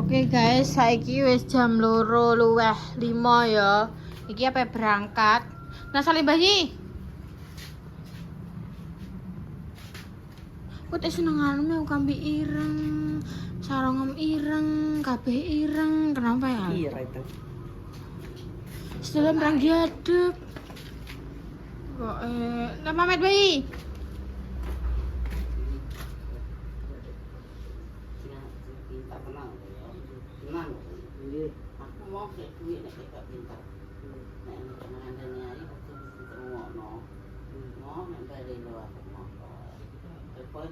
Oke guys, saiki wis jam 2:05 ya. Iki apa berangkat. Nah, Salim bayi. Ku tak senenganmu kambi ireng, sarungem ireng, kabeh ireng. Kenapa ya? Iya itu. Setelah perang diadep. Kok nama Mamet bayi. Aku mau kayak duit nek gak pintar. Nek ngandani ae waktu diterungokno. Mau nek bali lho aku mau.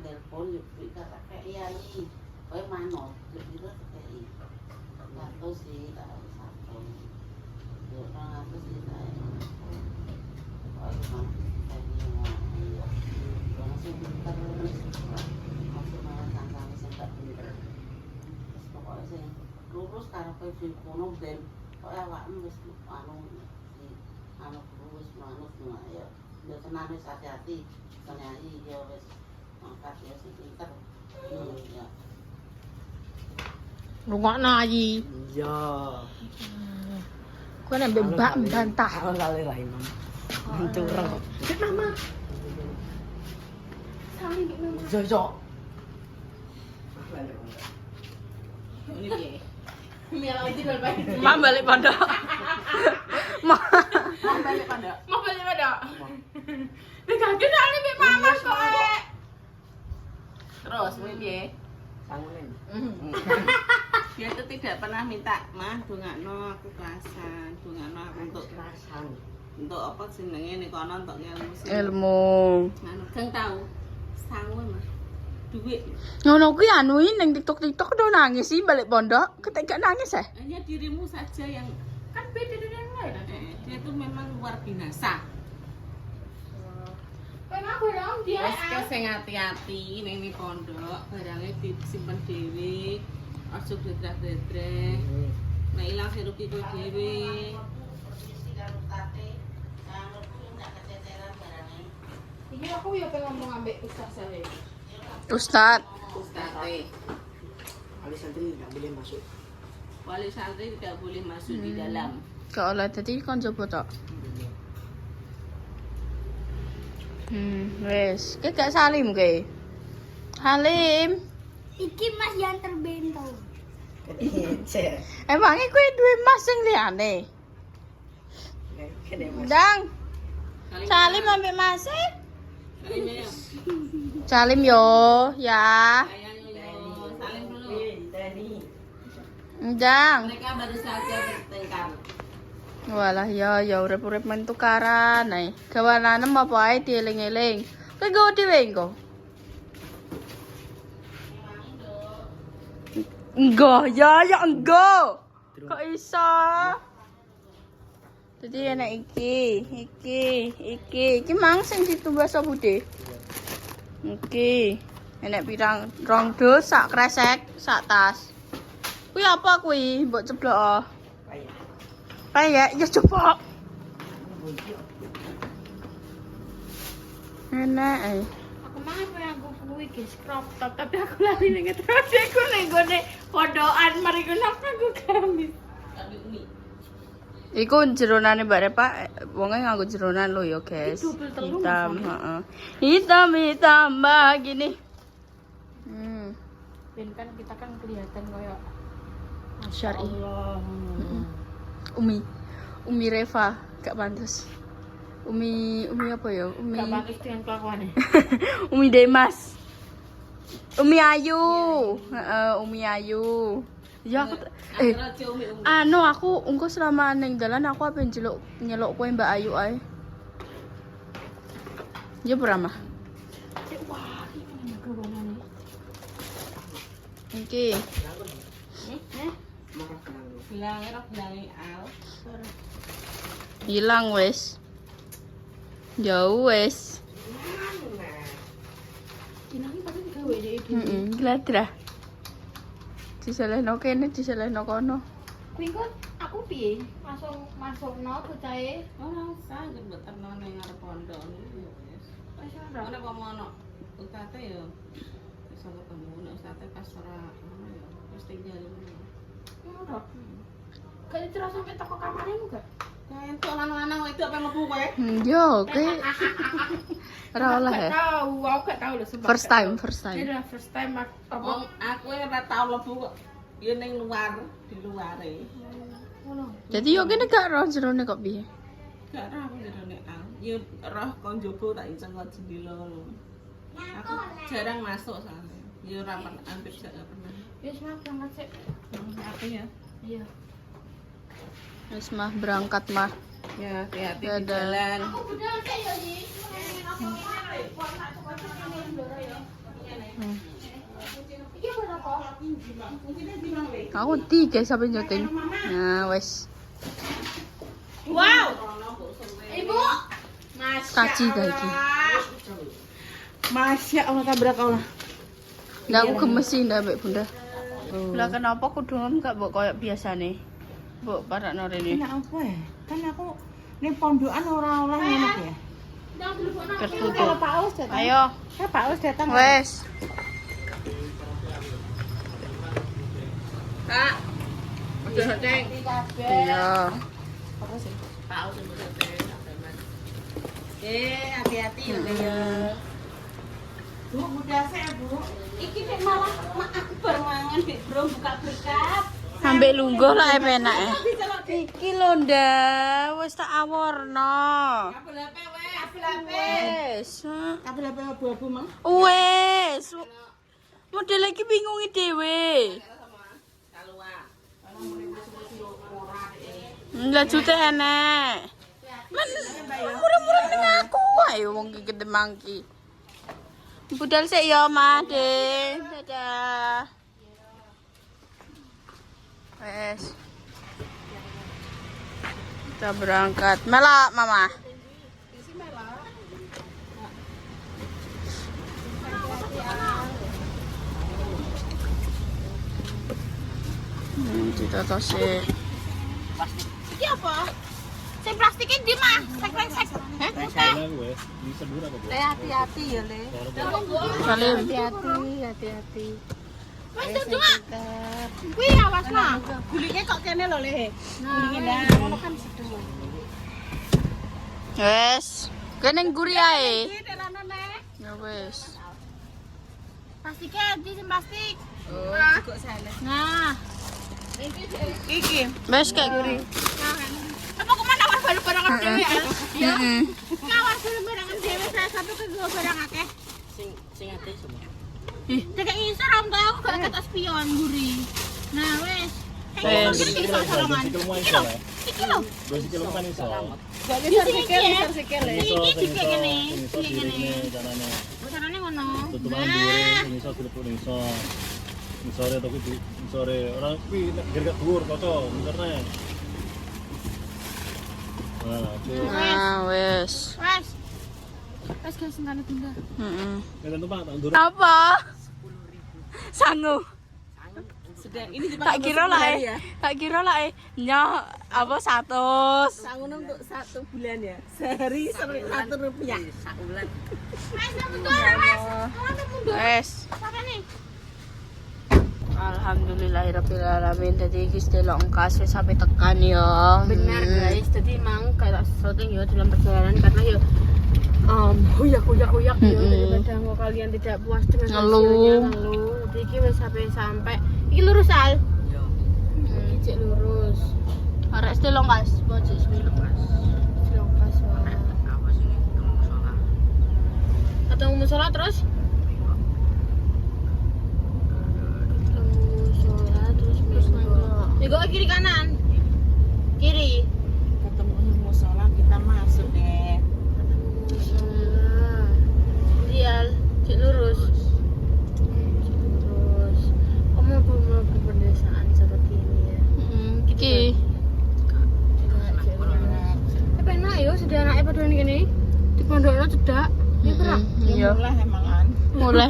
Telepon yo kita tak kayak yai. Kowe manut, kita kayak satu sih, satu. Yo orang aku sih saya. Kowe mau kayak gini. Langsung pintar masuk malah sama sing tak pintar. Terus pokoknya sih lurus karo kowe kono ben kok awakmu wis anu wis manut ya. Ya tenan wis hati-hati. Penyanyi ya wis mangkat ya sing pinter. Ya. Rungokno ayi. Iya. Kowe nek mbak bantah. Aku kali lah Imam. Curang. Cek mama. Salim mama. Jojok. Ini piye? Mak balik pondok. Mak Balik pondok. mau balik pondok. Nek kaget ali mbek mama kok. Terus piye? Sangunin. Dia itu tidak pernah minta, "Mah, dongakno aku kelasan, dongakno aku untuk Kerasan. untuk apa jenenge ning kono untuk ilmu sing Ilmu. anu geng tau. Sangun Mas. Duit. Ngono kuwi anu ning TikTok do nangis sih balik pondok. Ketek gak nangis ya? Hanya dirimu saja yang kan beda dari yang lain. Dia itu memang luar biasa. Kenapa dong dia? Wes ke sing hati-hati ning pondok, barange disimpen dhewe. Aja dredrak-dredrek. Nek ilang sing rugi kowe dhewe. Iki aku ya pengen ngomong ambek ustaz saya. Ustadz. Wali santri tidak boleh masuk. Wali santri tidak boleh masuk di dalam. Gak oleh dadi kon coba tok. Wes, ki gak Salim ke? Halim. Iki mas yang terbentol. Kece. Emangnya kowe duwe mas sing liyane? Kene mas. Dang. Salim ambek mas e? Salim, Salim yo, ya. saling dulu. Tani. Dang. Mereka baru saja bertengkar. Walah ya urip-urip men tukaran ae. Gawananem apa ae dieling-eling. Kowe nggo dhewe engko. Enggak, ya enggak. Kok iso? Jadi enak iki mang sing ditumbas apa Bude? Iki. Enak pirang rong dus sak kresek, sak tas. Kuwi apa kuwi? Mbok ceblok. Kayak ya coba. Enak ae. Aku mah aku kuwi guys crop top tapi aku lali ning terus aku ning gone podokan mari kenapa aku gamis. Tapi Umi. Iku jeronane Mbak Repa, wonge nganggo jeronan lho ya, guys. Hitam, heeh. Hitam Mbak gini. Ben kan kita kan kelihatan kayak Syari. Allah. Umi Reva, gak pantas. Umi apa ya? Gak pantas dengan kelakuannya. Umi Demas. Umi Ayu. Heeh, Umi Ayu. Ya aku Antara Umi. anu aku engko selama ning dalan aku ape nyeluk kowe Mbak Ayu ae. Ya berama. Wah, ini kan kewanane. Iki. Bilangi al. Hilang wes. Ya wes. Kinangi pasti gawe deh itu. Gladrah. Diselehno kene, diselehno kono. Kuwi kok aku piye? Masukno bocahe. Ora usah jebet terno ning arep pondok niku ya wis. Wis ora. Ora kok mono ustate ya iso ketemu nek ustate pas ora ngono ya wis tinggal ngono. Gak terus sampai toko kamarmu gak? Entuk lanang-lanang itu apa mlebu kowe? Yo, oke. Ora oleh ya. Aku gak tahu loh sumpah. First time. Ini adalah first time apa? Wong aku ora tau mlebu kok. Ya ning luar, di luare. Ngono. Jadi yo kene gak ro jerone kok piye? Gak ora aku jero nek al. Ya roh kon jowo tak inceng kok jendela ngono. Aku jarang masuk soalnya. Ya ora pernah, hampir gak pernah. Wis mah berangkat sik. Apa ya? Iya. Wis mah berangkat mah. Ya, hati-hati di Dadah. jalan. Udah sik yo Ji. Iki berapa? Aku 3 sampai nyoting. Nah, wes. Wow. Ibu. Kaji lagi. Masya Allah tabarakallah. Ndak aku gemesin ndak Mbak Bunda. Lah kenapa kudu ngem gak mbok koyo biasane? Mbok parakno rene. Enak apa ya? Kan aku ning pondokan ora oleh ngono ya. Tertutup. Pak Aus datang. Ayo, Pak Aus datang. wes. Kak. Udah hoteng. Iya. Apa sih? Tahu sing hoteng. Hati-hati ya. Bu, mudah saya, Bu. Iki nek malah akbar mangan Dik Bro buka berkat. Ambek lungguh lah penak e. Iki lho ndak, wis tak aworno. Kabel HP weh, kabel HP. Wes. Kabel HP abu-abu, Mang. Wes. Model iki bingungi dhewe. Lah jute enek. Men murah-murah ning aku ae wong iki gedemang ki. Budal sik ya, Mas. Dadah. Wes. Kita berangkat. Melak, Mama. Kita tasik. Iki apa? Sing plastiknya di mah, sek-sek. Hati-hati ya, Le. Salim. Hati-hati. Wes tuh Mak. Kuwi awas lah. Gulingnya kok kene lho, Le. Gulingnya ngono kan sedeng. Wes. Kene nguri ae. Iki terana nek. Ya wes. Plastiknya di sing plastik. Oh, kok sana. Nah, Iki. Wes kayak guri. apa kemana nawar barang-barang dhewe ya? Ya. Heeh. Nawar barang-barang dhewe saya satu ke dua barang akeh. Sing ate semua. Dek ngisor om tau aku gak kata spion guri. Nah, wes. Wes. Iki lho, iki lho. Jadi sikil, sikil. Iki dicek kene. Iki kene. Carane ngono. Nah, Misore to kuwi misore ora kuwi nek gak dhuwur kaca misore. Nah, Nah, wes. wes. Wes guys, ngene bunda. Heeh. nek numpak tak ndur. Apa? Sangu. Sedang ini Tak kira lah Tak kira lah nyoh apa 100. Sangun untuk 1 bulan ya. Sehari Rp1. Sakulan. Wes, mundur, wes. Ngono mundur. Wes. Sakane. Alhamdulillahirrahmanirrahim. Tadi iki delok engkas wis sampai tekan ya. Benar guys, jadi emang kayak syuting ya dalam perjalanan karena ya huyak ya daripada mau kalian tidak puas dengan Ngeluh. hasilnya ngeluh. Jadi iki wis sampai iki lurus al. Iki cek lurus. Arek delok engkas, bocik lepas. Lepas wae. Apa sih ketemu sholat? Ketemu musola terus? Ketemu musola terus minggu kiri kanan. Kiri. Ketemu musola kita masuk deh. Musola. Dial, cek lurus. Terus kamu mau pedesaan seperti ini ya. Iki. Tapi enak ya, sudah anaknya pada ini. Di pondoknya cedak. Ini kerak. Iya. Mulai emangan. Mulai.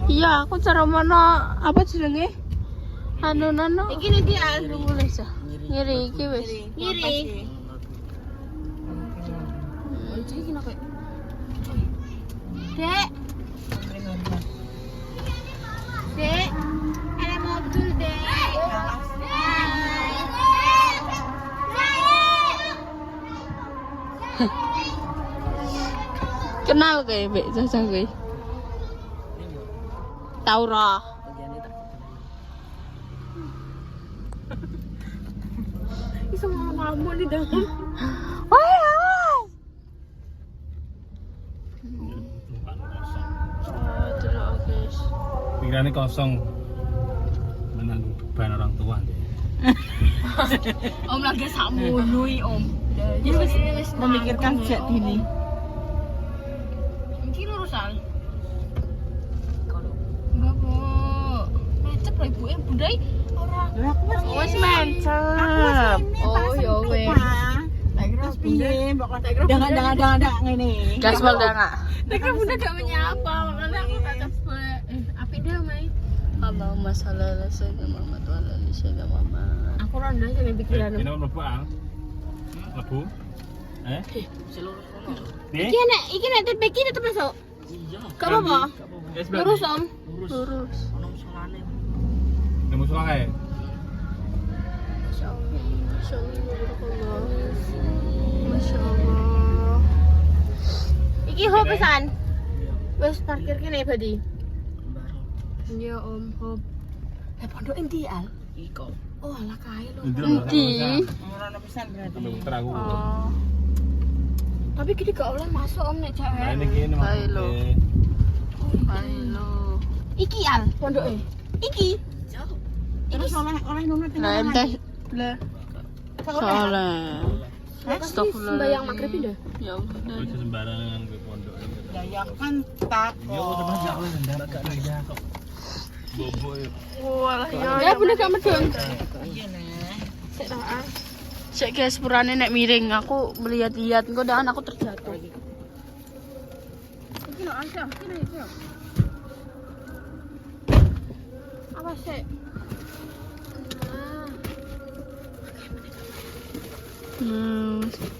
Iya, aku cara mana apa jenenge? Anu nano. Iki nih Dial. Mulai sah. Ngiri iki wis. Kiri. Iki kenapa? Dek. Dek. Ada mobil, Dek. Kenal kayak Mbak Caca gue. Tahu roh. Iso ngomong di dalam. Wah, awas. Oh, delok guys. Pikirannya kosong. Menanggung beban orang tua. Om lagi sakmu nui om. Ya wis memikirkan sejak dini. Iki lurusan. Enggak, Bu. Macet lho ibuke budai ora. Lah aku Wis mencep. Oh, ya wis. Tak kira piye, mbok jangan ngene. Gaspol dah enggak? Mereka bunda gak menyapa, makanya aku tak cepet. Apik deh, Mai. Allahumma sholli ala sayyidina Muhammad wa ala ali sayyidina Muhammad. Aku ronda aja nih pikiran. Ini mlebu ang. Mlebu. Iki nek TPK tetep masuk. Iya. Gak apa-apa. Lurus, Om. Lurus. Ono solane. Nemu sulang ae. Masya Allah. Masya Allah. Iki ho pesan. Wes parkir kene Badi. Iya om hop. Lah pondok endi al? Iko. Oh, alah kae lho. Endi? Ora ono pisan berarti. Sampai muter aku. Oh. Tapi gini gak oleh masuk Om nek Nah cewek. ini gini Baik, lo. maksudnya. Halo. Iki al pondoke. Iki. Terus oleh nunut Lah ente. Lah. Salah. Astagfirullah. Sembayang maghrib ndak? Ya Allah. Bisa sembarangan gue pondok. Ya ya kan tak. Ya udah ya Allah ndak gak ada kok. Bobo ya. Walah ya. Ya bener gak medun. Iya nah. Sik ta ah. Sik guys, sepurane nek miring aku melihat-lihat engko dan aku terjatuh. Iki lho ada. Kene iki lho. Awas sik.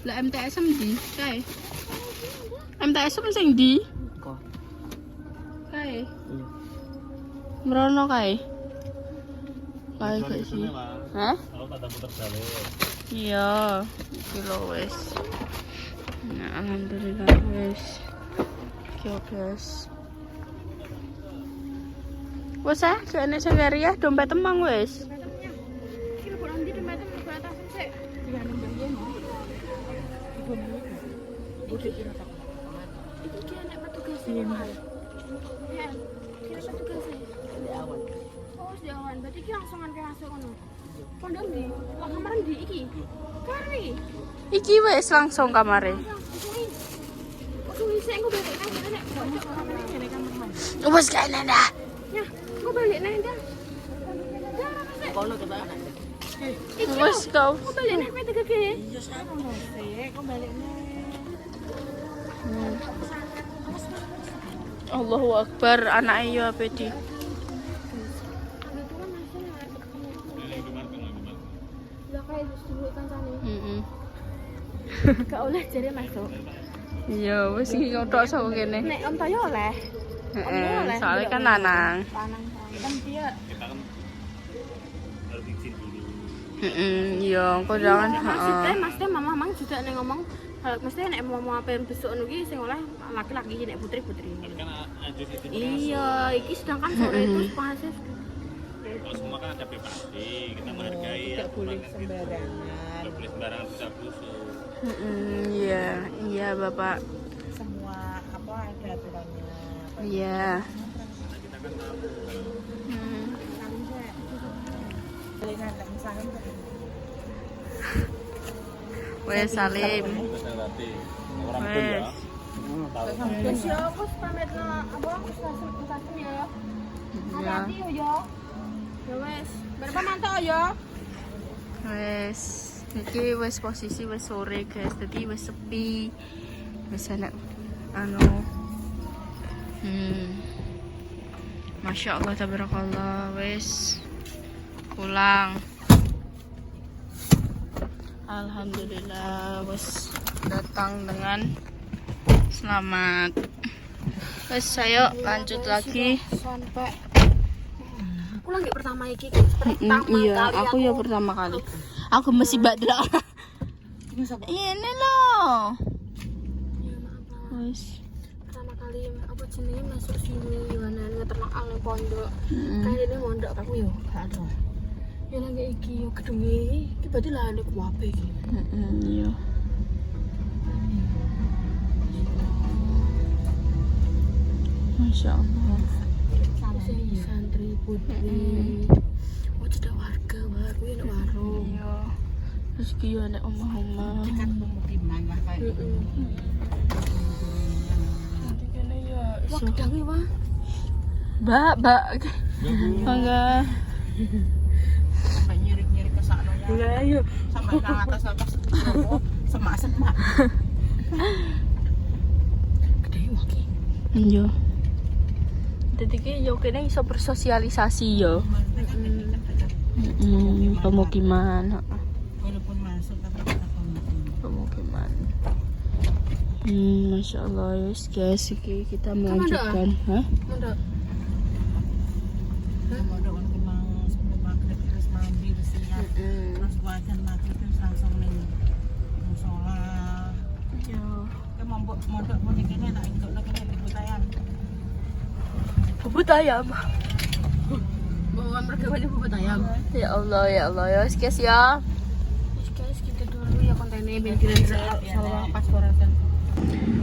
Lah MTS ndi? Kae. MTS sing ndi? Kok. Kae. Merono kae. Kae gak sih? Hah? Kalau tak putar balik. Iya, iki lho wis. Nah, alhamdulillah wis. Yo guys. Wes ah, jane sendiri ya dompet emang wis. Iki lho nanti demetem ke atas sik. Iya nang bagian. Iki anak petugas Iya nah. Ya. Kira petugas e. Di awan. Oh, jawan. Berarti iki langsungan ke masuk ngono. Pondok ndi? Lah kamar ndi iki? Kari. Iki wis langsung kamare. Langsung isek engko balik nang kene nek pojok kamar ngene kamar. Wes kae nanda. Ya, engko balik nang ndak. Kono kita anak. Iki Wes kau. engko balik nang PTGG. Iya sama. Sik kok balik nih. Allahu Akbar, anak iyo apa di? Lah kae wis dulu kancane. Heeh. Gak oleh jare masuk. Iya, wis iki kotok saka kene. Nek Om Toyo oleh. Heeh, soalnya kan lanang. Lanang kan dia. Kita kan harus izin dulu. Heeh, iya, engko jangan Maksudnya mama mang juga nek ngomong mesti nek mau apa besok nugi sing oleh laki-laki nek putri-putri. Kan anjus itu. Iya, iki sedangkan sore itu pasif. Kalau semua kan ada privasi, kita menghargai. Tidak boleh sembarangan. Tidak boleh sembarangan bisa busuk. Iya, iya Bapak. Semua apa ada aturannya. Iya. Kita kan tahu. Balik nang misalkan Wes Salim. Kita latih. Orang pun Wes. ya. Tahu. Wis yo wis pamit apa wis langsung putasin ya. Hati-hati yo yo. Ya wes, berapa mantap yo. Wes. Iki wes posisi wes sore guys, jadi wes sepi. Wes anak anu. Masya Allah tabarakallah wes pulang. Alhamdulillah wes datang dengan selamat. Wes ayo lanjut lagi. Sampai aku lagi pertama iki pertama Iya, kali aku ya pertama kali. Aku masih badra. Ini loh. Wes. kali apa jenenge masuk sini gimana ngeternak nang pondok. Kayaknya mondok aku yo gak ada. Ya lagi iki yo gedunge iki berarti lahane kuwabe iki. Iya. Masya Allah. Santri putri. Oh tidak warga baru ya warung. Iya. Terus ki yo nek omah-omah. Kan pemukiman lah kayak Nanti kene ya Wah iso. gedange wah. Mbak. Mangga. sampai nyirik-nyirik ke sana ya. Lah yo. Sampai ke atas semak-semak. Gede wah ki. Iya. Dadi ki yo kene iso bersosialisasi yo. Pemukiman. Walaupun masuk tapi kita Pemukiman. Masya Allah guys, iki kita melanjutkan. Hah? Mondok. Mondok memang sebelum maghrib terus mandi bersiap. Terus gua akan maghrib terus langsung nih musola. Iya. Ke mondok punya kene nak ikut nak kene di Butayan. Bubut ayam. Bawa mereka balik bubut ayam. Ya Allah ya guys ya. Guys, kita dulu ya kontennya biar kita sama pasporan.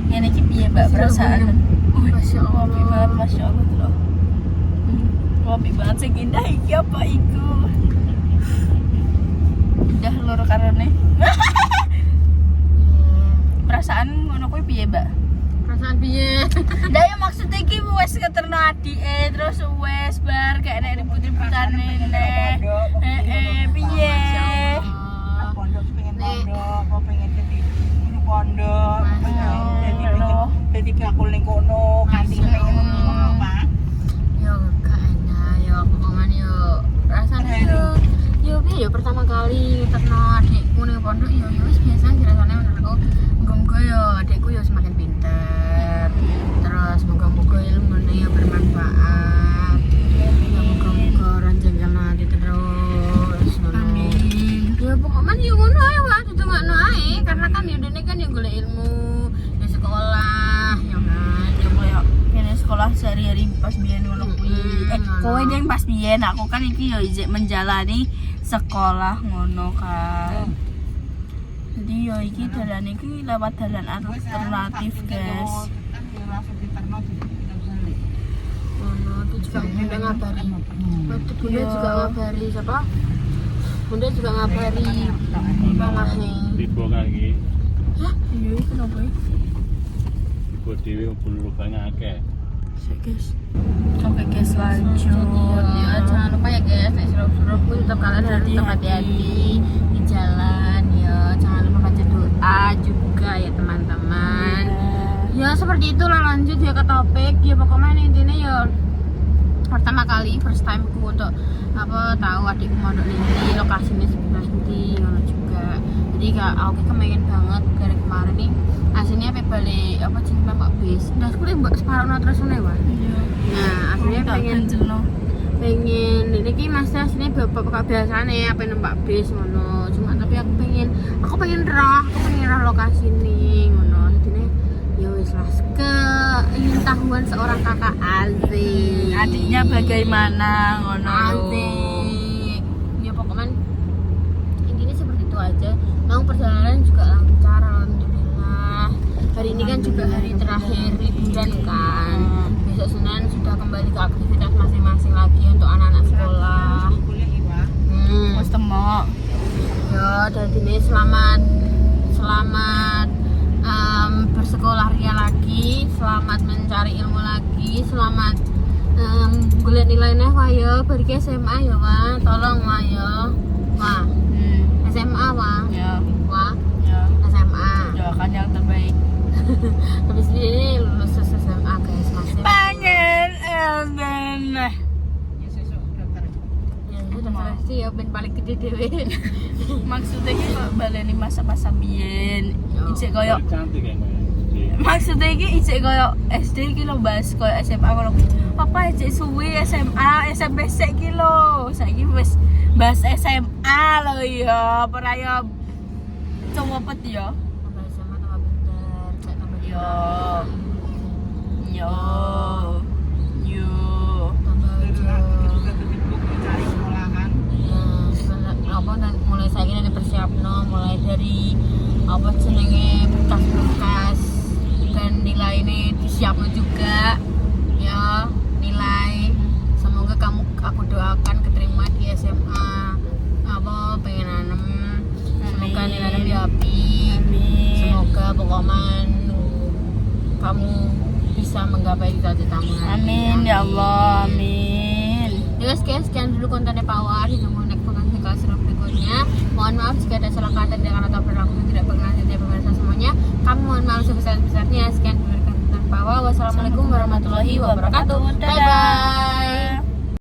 Ngene iki piye Mbak perasaan? Masya Allah. Apik banget, Masya Allah tuh loh. Apik banget sing indah iki apa iku? Indah lur karone. Perasaan ngono kuwi piye, Mbak? Perasaan piye? Lah ya maksudnya iki wis keterno adike terus wis bar gak enek ribut-ributane nek. Piye? Pondok pengen pondok, apa pengen jadi guru pondok, jadi bakul ning kono, kanthi pengen ngono, Pak. Yo gak enak, yo pokoknya yo rasanya yo piye yo pertama kali terno adikku ning pondok yo wis biasa aja rasanya menurutku. Muga-muga yo adikku yo semakin pinter. Terus moga-moga ilmunya yo bermanfaat. Ya moga-moga ranjang nanti terus. Amin. Ya pokoknya yo ngono ae wae ditungakno ae karena kan yo dene kan yo golek ilmu, yo sekolah, yo kan yo koyo Kene sekolah sehari-hari pas biyen ngono kuwi. Kowe ding pas biyen aku kan iki yo ijek menjalani sekolah ngono kan. Jadi yo iki dalan iki lewat dalan alternatif, guys. Kan yo langsung diterno kita balik. Ono itu juga Bunda ngabari. Waktu Bunda juga ngabari siapa? Bunda juga ngabari mamahnya. Tiba kan iki. Hah? Iya iki kenapa iki? Tiba dhewe lubangnya akeh. Guys. Oke guys, lanjut. Ya, jangan lupa ya guys, nek suruh-suruh pun tetap kalian harus tetap hati-hati di jalan ya. Jangan lupa baca doa juga ya teman-teman. Ya seperti itulah, lanjut ya ke topik. Ya pokoknya intinya ya pertama kali first time ku untuk apa tahu adikku mondok ini lokasinya sebelah nanti ngono juga. Jadi kak aku kepengen banget dari kemarin nih aslinya apa balik apa jenis mbak bis. Nah sekolah mbak separuh terus nih wah. Nah aslinya pengen ini ki masih aslinya bapak biasanya apa numpak bis ngono. Cuma tapi aku pengen roh lokasi nih ngono. Jadi ya wis lah keingintahuan seorang kakak Azik. Adiknya bagaimana ngono. Azik. Ya pokoknya intinya seperti itu aja. Mau perjalanan juga lancar alhamdulillah. Hari ini kan juga hari terakhir liburan kan. Besok Senin sudah kembali ke aktivitas masing-masing lagi untuk anak-anak sekolah. Kuliah iwa. Wes temok. Ya, dan ini selamat bersekolah ria lagi, selamat mencari ilmu lagi, selamat golek nilainya wah ya, bagi SMA ya wah, tolong wah ya, wah SMA wah, Ya, wah ya. SMA. Doakan yang terbaik. Habis ini lulus SMA guys masih. Pengen Elden. Ya sesuk daftar. Ya udah pasti ya ben paling gede dewe. Maksudnya iki kok baleni masa-masa biyen. Ijek koyo Cantik kan. maksudnya iki ijek koyo SD iki lho bahas koyo SMA ngono. Apa ijek suwi SMA, SMP sik iki lho. Saiki wis bahas SMA lho ya. Ora ya cowok pet ya. Tambah SMA tambah pinter, kayak tambah Ya. Ya apa jenenge bekas-bekas dan nilai ini disiapkan juga ya, nilai. Semoga aku doakan keterima di SMA apa pengen anem. Semoga nilai lebih api. Semoga pokoknya kamu bisa menggapai cita-citamu. Amin ya Allah, amin. Ya sekian dulu kontennya Pak War. Ditunggu next konten kelas berikutnya. Mohon maaf jika ada salah kata dan kata berlaku tidak berkenan setiap pemirsa semuanya. Kami mohon maaf sebesar-besarnya. Sekian dulu konten Pak War. Wassalamualaikum warahmatullahi wabarakatuh. Bye bye.